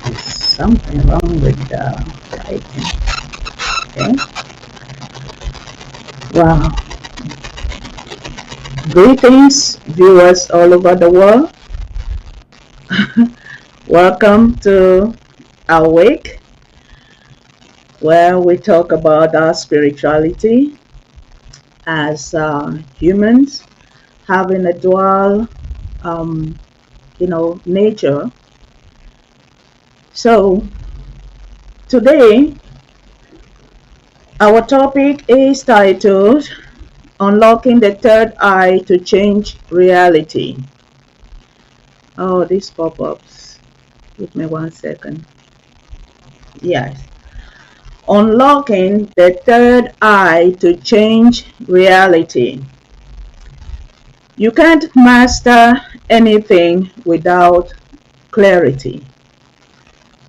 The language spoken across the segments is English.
There's something wrong with the typing. Okay. Wow. Greetings, viewers all over the world. Welcome to Awake, where we talk about our spirituality as humans having a dual, nature. So today, our topic is titled Unlocking the Third Eye to Change Reality. Oh, these pop-ups. Give me 1 second. Yes. Unlocking the third eye to change reality. You can't master anything without clarity.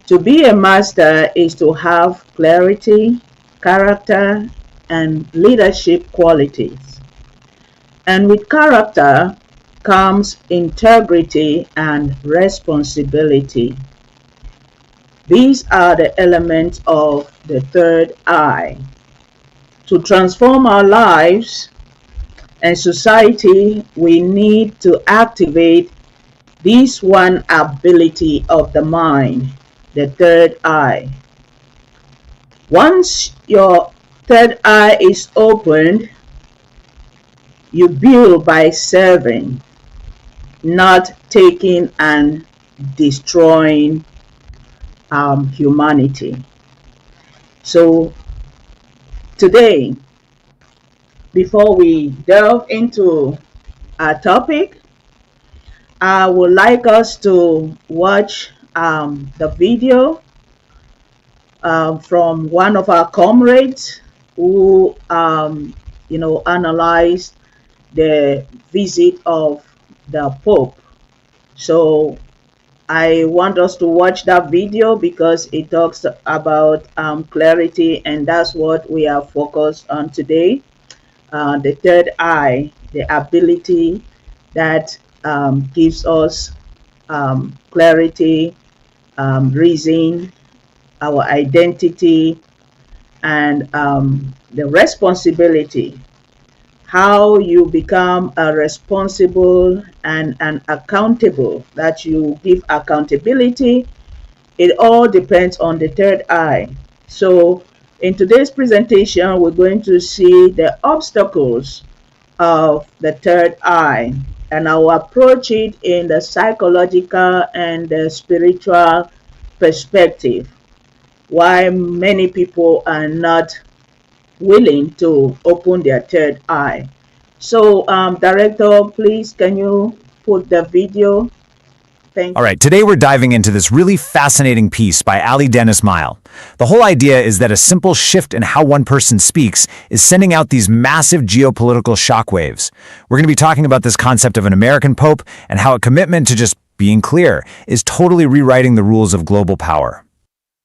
To be a master is to have clarity, character, and leadership qualities. And with character comes integrity and responsibility. These are the elements of the third eye. To transform our lives and society, we need to activate this one ability of the mind, the third eye. Once your third eye is opened, you build by serving, not taking and destroying humanity. So today, before we delve into our topic, I would like us to watch the video from one of our comrades who, analyzed the visit of the Pope. So I want us to watch that video because it talks about clarity, and that's what we are focused on today. The third eye, the ability that gives us clarity, reason, our identity, and the responsibility. How you become a responsible and accountable, that you give accountability. It all depends on the third eye. So in today's presentation, we're going to see the obstacles of the third eye, and I'll approach it in the psychological and the spiritual perspective. Why many people are not willing to open their third eye. So, Director, please, can you put the video? Thank you. All right, today we're diving into this really fascinating piece by Ali Dennis Mile. The whole idea is that a simple shift in how one person speaks is sending out these massive geopolitical shockwaves. We're going to be talking about this concept of an American Pope and how a commitment to just being clear is totally rewriting the rules of global power.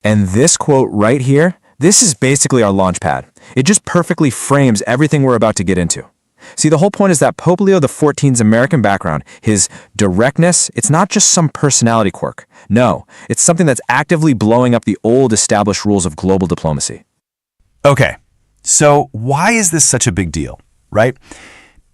And this quote right here, this is basically our launch pad. It just perfectly frames everything we're about to get into. See, the whole point is that Pope Leo XIV's American background, his directness, it's not just some personality quirk. No, it's something that's actively blowing up the old established rules of global diplomacy. Okay, so why is this such a big deal, right?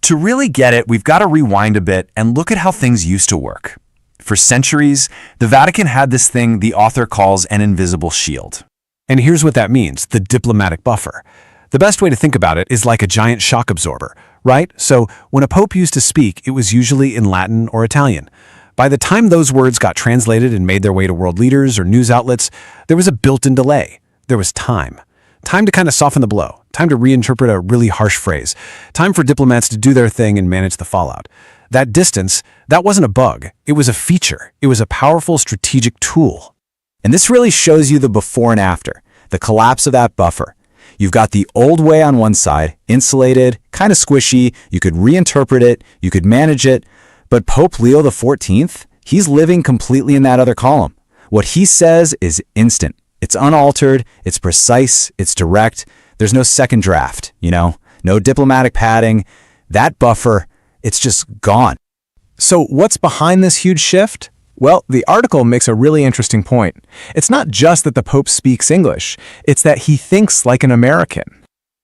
To really get it, we've got to rewind a bit and look at how things used to work. For centuries, the Vatican had this thing the author calls an invisible shield. And here's what that means, the diplomatic buffer. The best way to think about it is like a giant shock absorber, right? So when a pope used to speak, it was usually in Latin or Italian. By the time those words got translated and made their way to world leaders or news outlets, there was a built-in delay. There was time. Time to kind of soften the blow. Time to reinterpret a really harsh phrase. Time for diplomats to do their thing and manage the fallout. That distance, that wasn't a bug. It was a feature. It was a powerful strategic tool. And this really shows you the before and after, the collapse of that buffer. You've got the old way on one side, insulated, kind of squishy, you could reinterpret it, you could manage it, but Pope Leo XIV, he's living completely in that other column. What he says is instant. It's unaltered, it's precise, it's direct. There's no second draft, no diplomatic padding. That buffer, it's just gone. So what's behind this huge shift? Well, the article makes a really interesting point. It's not just that the Pope speaks English, it's that he thinks like an American.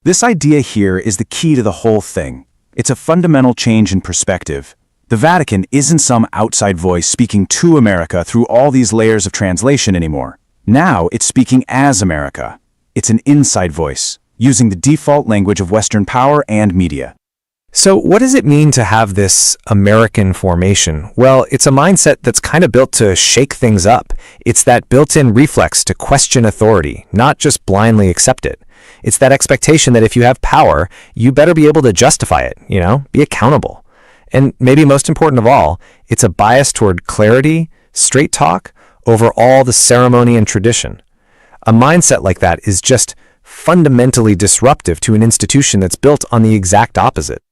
This idea here is the key to the whole thing. It's a fundamental change in perspective. The Vatican isn't some outside voice speaking to America through all these layers of translation anymore. Now it's speaking as America. It's an inside voice, using the default language of Western power and media. So what does it mean to have this American formation? Well, it's a mindset that's kind of built to shake things up. It's that built-in reflex to question authority, not just blindly accept it. It's that expectation that if you have power, you better be able to justify it, be accountable. And maybe most important of all, it's a bias toward clarity, straight talk, over all the ceremony and tradition. A mindset like that is just fundamentally disruptive to an institution that's built on the exact opposite.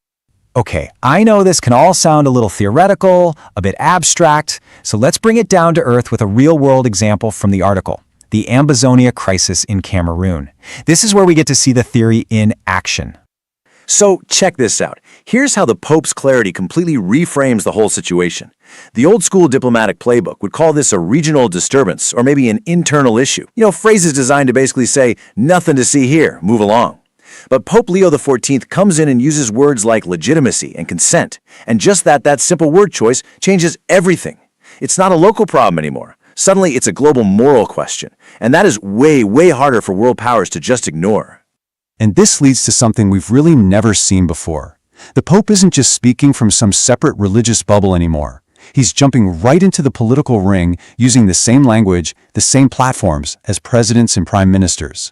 Okay, I know this can all sound a little theoretical, a bit abstract, so let's bring it down to earth with a real-world example from the article, the Ambazonia crisis in Cameroon. This is where we get to see the theory in action. So check this out. Here's how the Pope's clarity completely reframes the whole situation. The old-school diplomatic playbook would call this a regional disturbance or maybe an internal issue. Phrases designed to basically say, nothing to see here, move along. But Pope Leo XIV comes in and uses words like legitimacy and consent, and just that simple word choice changes everything. It's not a local problem anymore. Suddenly, it's a global moral question, and that is way, way harder for world powers to just ignore. And this leads to something we've really never seen before. The Pope isn't just speaking from some separate religious bubble anymore. He's jumping right into the political ring using the same language, the same platforms as presidents and prime ministers.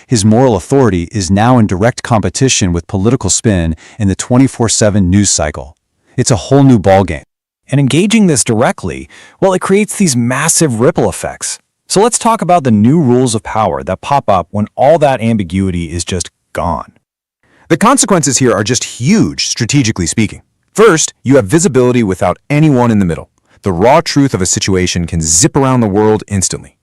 His moral authority is now in direct competition with political spin in the 24/7 news cycle. It's a whole new ballgame. And engaging this directly, well, it creates these massive ripple effects. So let's talk about the new rules of power that pop up when all that ambiguity is just gone. The consequences here are just huge, strategically speaking. First, you have visibility without anyone in the middle. The raw truth of a situation can zip around the world instantly.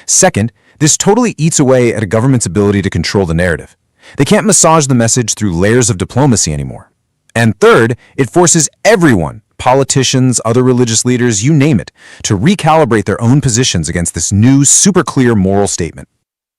Second, this totally eats away at a government's ability to control the narrative. They can't massage the message through layers of diplomacy anymore. And third, it forces everyone, politicians, other religious leaders, you name it, to recalibrate their own positions against this new, super clear moral statement.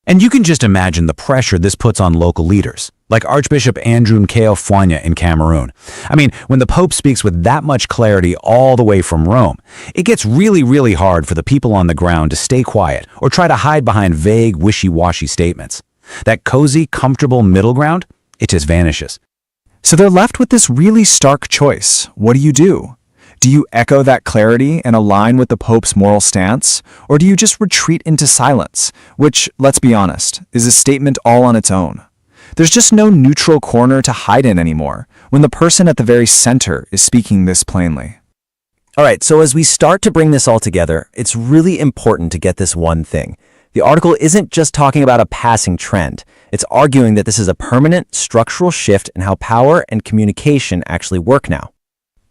And you can just imagine the pressure this puts on local leaders, like Archbishop Andrew Nkeofwanya in Cameroon. I mean, when the Pope speaks with that much clarity all the way from Rome, it gets really, really hard for the people on the ground to stay quiet or try to hide behind vague, wishy-washy statements. That cozy, comfortable middle ground, it just vanishes. So they're left with this really stark choice. What do? Do you echo that clarity and align with the Pope's moral stance? Or do you just retreat into silence, which, let's be honest, is a statement all on its own? There's just no neutral corner to hide in anymore when the person at the very center is speaking this plainly. All right, so as we start to bring this all together, it's really important to get this one thing. The article isn't just talking about a passing trend. It's arguing that this is a permanent, structural shift in how power and communication actually work now.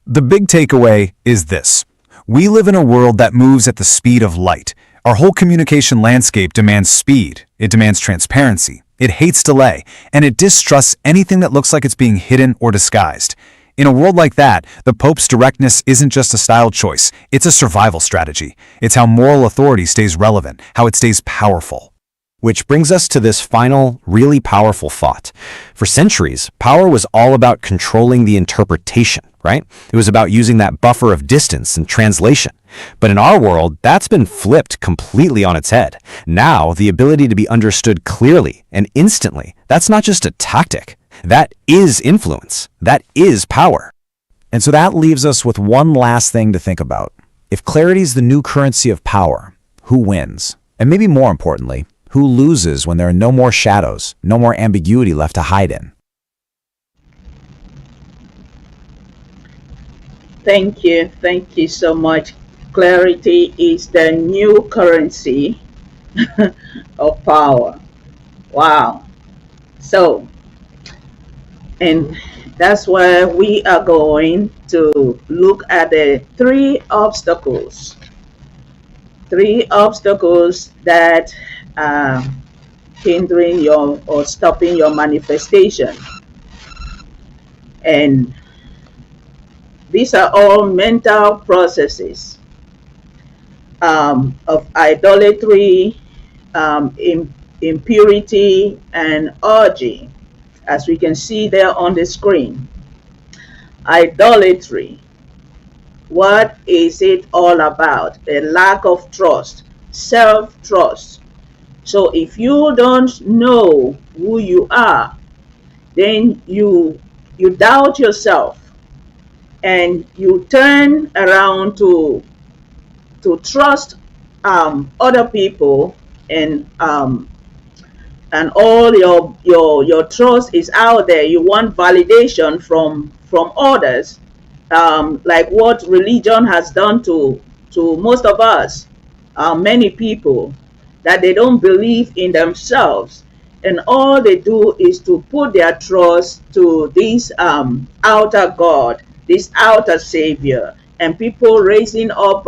The big takeaway is this. We live in a world that moves at the speed of light. Our whole communication landscape demands speed. It demands transparency. It hates delay, and it distrusts anything that looks like it's being hidden or disguised. In a world like that, the Pope's directness isn't just a style choice, it's a survival strategy. It's how moral authority stays relevant, how it stays powerful. Which brings us to this final, really powerful thought. For centuries, power was all about controlling the interpretation, right? It was about using that buffer of distance and translation. But in our world, that's been flipped completely on its head. Now, the ability to be understood clearly and instantly, that's not just a tactic. That is influence. That is power. And so that leaves us with one last thing to think about. If clarity is the new currency of power, who wins? And maybe more importantly, who loses when there are no more shadows, no more ambiguity left to hide in? Thank you. Thank you so much. Clarity is the new currency of power. Wow. So, and that's where we are going to look at the three obstacles that are hindering your or stopping your manifestation. And These are all mental processes of idolatry, impurity, and orgy, as we can see there on the screen. Idolatry. What is it all about? A lack of trust, self-trust. So if you don't know who you are, then you doubt yourself, and you turn around to trust other people, and all your trust is out there. You want validation from others, like what religion has done to most of us, many people, that they don't believe in themselves, and all they do is to put their trust to this outer God, this outer savior, and people raising up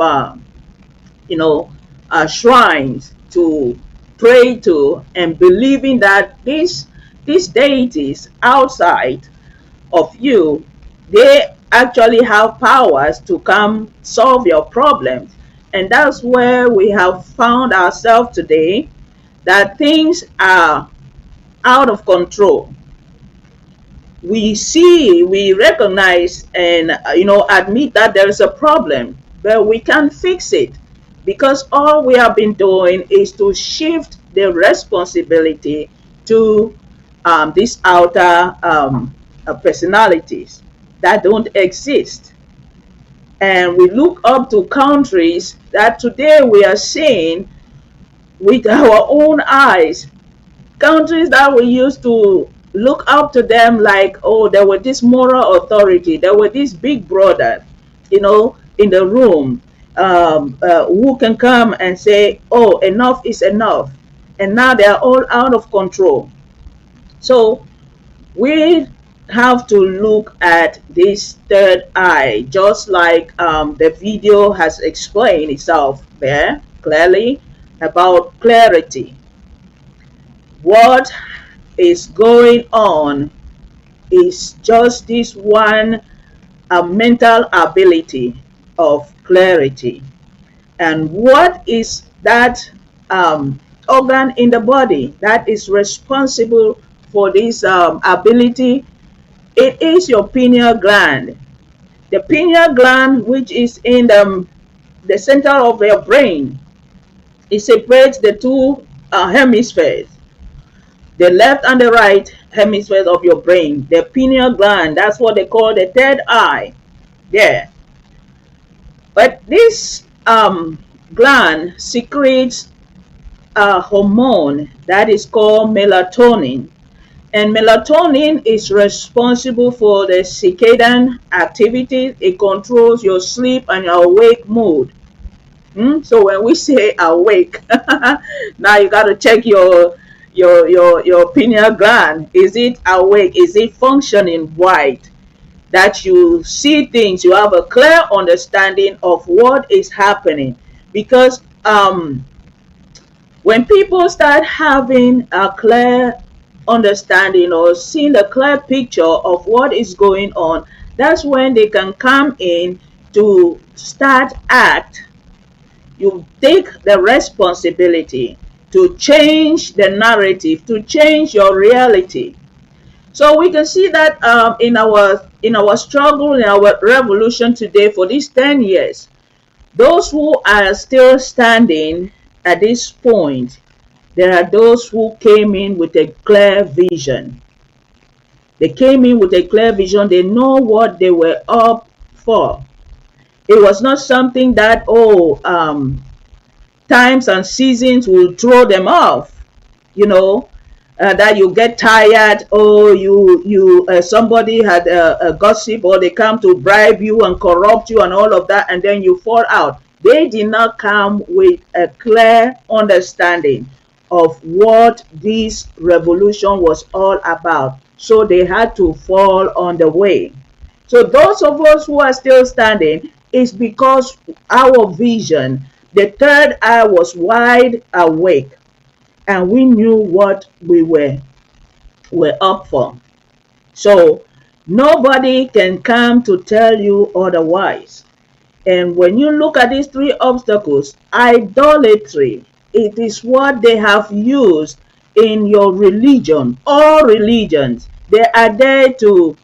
shrines to pray to, and believing that these deities outside of you, they actually have powers to come solve your problems. And that's where we have found ourselves today, that things are out of control. We recognize and admit that there is a problem, but we can't fix it, because all we have been doing is to shift the responsibility to these outer personalities that don't exist. And we look up to countries that today we are seeing with our own eyes, countries that we used to look up to them like, oh, there were this moral authority, there were this big brother, in the room, who can come and say, oh, enough is enough. And now they are all out of control. So we have to look at this third eye, just like the video has explained itself there clearly about clarity. What is going on is just this one mental ability of clarity. And what is that organ in the body that is responsible for this ability? It is your pineal gland. The pineal gland, which is in the center of your brain, it separates the two hemispheres, the left and the right hemispheres of your brain. The pineal gland, that's what they call the third eye there. But this gland secretes a hormone that is called melatonin. And melatonin is responsible for the circadian activity. It controls your sleep and your awake mood. So when we say awake, now you got to check your pineal gland. Is it awake? Is it functioning right? That you see things, you have a clear understanding of what is happening. Because when people start having a clear understanding or seeing a clear picture of what is going on, that's when they can come in to start act. You take the responsibility to change the narrative, to change your reality. So we can see that in our struggle, in our revolution today for these 10 years, those who are still standing at this point, there are those who came in with a clear vision. They came in with a clear vision. They know what they were up for. It was not something that, times and seasons will throw them off, that you get tired, or somebody had a gossip, or they come to bribe you and corrupt you and all of that, and then you fall out. They did not come with a clear understanding of what this revolution was all about. So they had to fall on the way. So those of us who are still standing is because our vision, the third eye, was wide awake, and we knew what we were up for. So Nobody can come to tell you otherwise. And when you look at these three obstacles, idolatry, it is what they have used in your religion. All religions, they are there to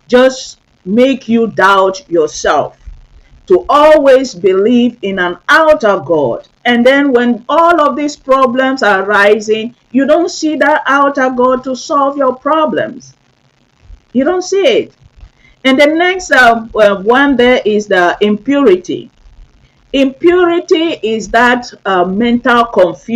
just make you doubt yourself, to always believe in an outer God. And then when all of these problems are rising, you don't see that outer God to solve your problems. You don't see it. And the next one there is the impurity. Impurity is that mental confusion.